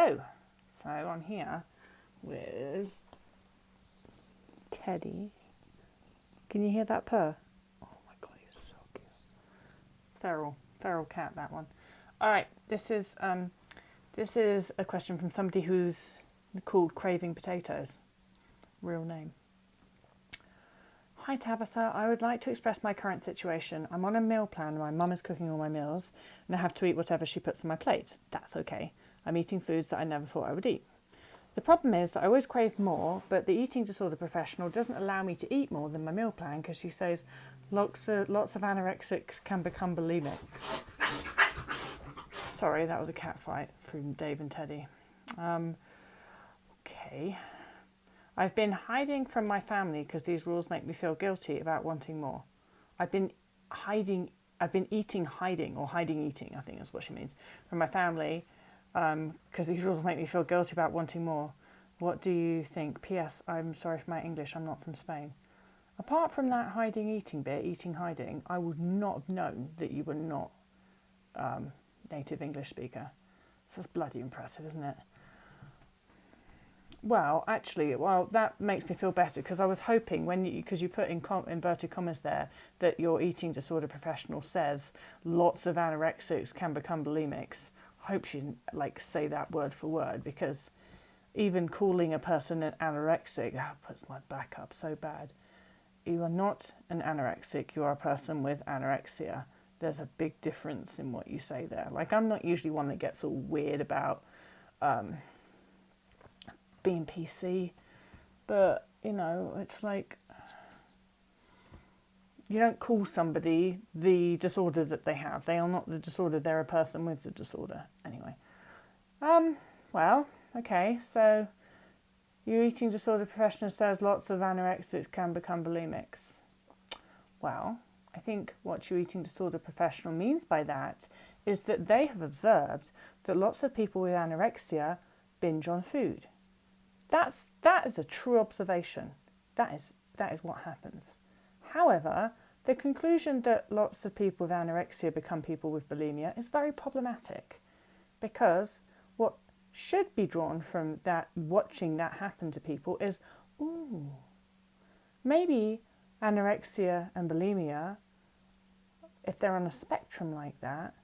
Hello. So I'm here with Teddy. Can you hear that purr? Oh my god, he's so cute. Feral cat, that one. All right, this is a question from somebody who's called Craving Potatoes. Real name. Hi Tabitha, I would like to express my current situation. I'm on a meal plan. My mum is cooking all my meals and I have to eat whatever she puts on my plate. That's okay. I'm eating foods that I never thought I would eat. The problem is that I always crave more, but the eating disorder professional doesn't allow me to eat more than my meal plan because she says lots of anorexics can become bulimic. Sorry, that was a cat fight from Dave and Teddy. Okay. I've been hiding from my family because these rules make me feel guilty about wanting more. I've been eating, I think is what she means, from my family because these rules make me feel guilty about wanting more. What do you think? P.S. I'm sorry for my English, I'm not from Spain. Apart from that hiding bit, I would not have known that you were not native English speaker. So that's bloody impressive, isn't it? Well, actually, that makes me feel better because I was hoping because you put in inverted commas there that your eating disorder professional says lots of anorexics can become bulimics. I hope she didn't say that word for word because even calling a person an anorexic puts my back up so bad. You are not an anorexic. You are a person with anorexia. There's a big difference in what you say there. I'm not usually one that gets all weird about being PC, but it's you don't call somebody the disorder that they have. They are not the disorder, they're a person with the disorder. Anyway. Well, okay, so your eating disorder professional says lots of anorexics can become bulimics. Well, I think what your eating disorder professional means by that is that they have observed that lots of people with anorexia binge on food. That is a true observation. That is what happens. However, the conclusion that lots of people with anorexia become people with bulimia is very problematic because what should be drawn from that, watching that happen to people, is, maybe anorexia and bulimia, if they're on a spectrum like that,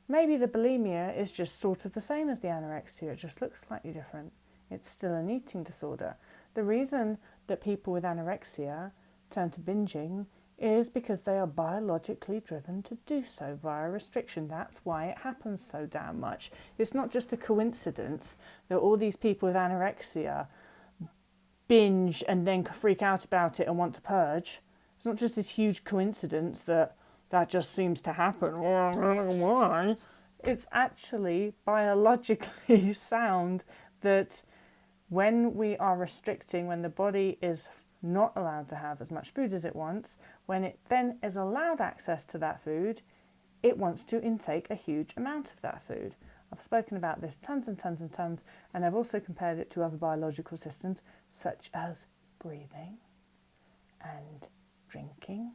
maybe the bulimia is just sort of the same as the anorexia, it just looks slightly different. It's still an eating disorder. The reason that people with anorexia turn to binging is because they are biologically driven to do so via restriction. That's why it happens so damn much. It's not just a coincidence that all these people with anorexia binge and then freak out about it and want to purge. It's not just this huge coincidence that just seems to happen. Why? It's actually biologically sound that when we are restricting, when the body is not allowed to have as much food as it wants, when it then is allowed access to that food, it wants to intake a huge amount of that food. I've spoken about this tons and tons and tons, and I've also compared it to other biological systems such as breathing and drinking.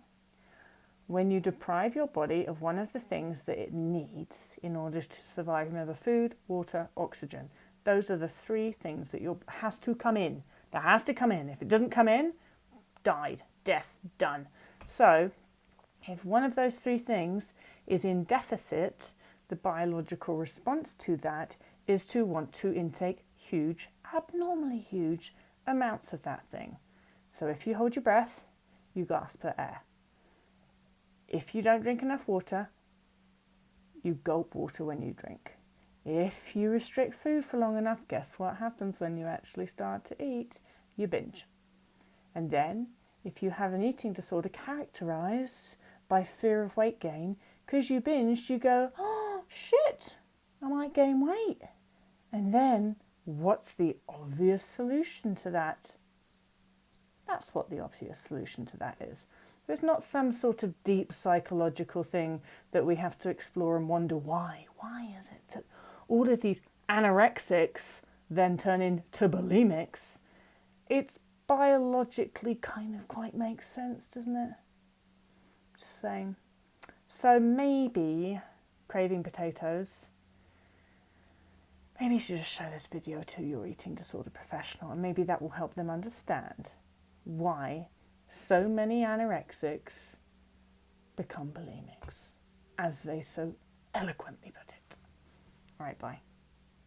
When you deprive your body of one of the things that it needs in order to survive, remember, food, water, oxygen. Those are the three things that has to come in. That has to come in. If it doesn't come in, died, death, done. So, if one of those three things is in deficit, the biological response to that is to want to intake huge, abnormally huge amounts of that thing. So if you hold your breath, you gasp for air. If you don't drink enough water, you gulp water when you drink. If you restrict food for long enough, guess what happens when you actually start to eat? You binge. And then, if you have an eating disorder characterised by fear of weight gain, because you binged, you go, oh, shit, I might gain weight. And then, what's the obvious solution to that? That's what the obvious solution to that is. It's not some sort of deep psychological thing that we have to explore and wonder why. Why is it that all of these anorexics then turn into bulimics? It's biologically kind of quite makes sense, doesn't it? Just saying. So maybe, Craving Potatoes, maybe you should just show this video to your eating disorder professional, and maybe that will help them understand why so many anorexics become bulimics, as they so eloquently put it. All right, bye.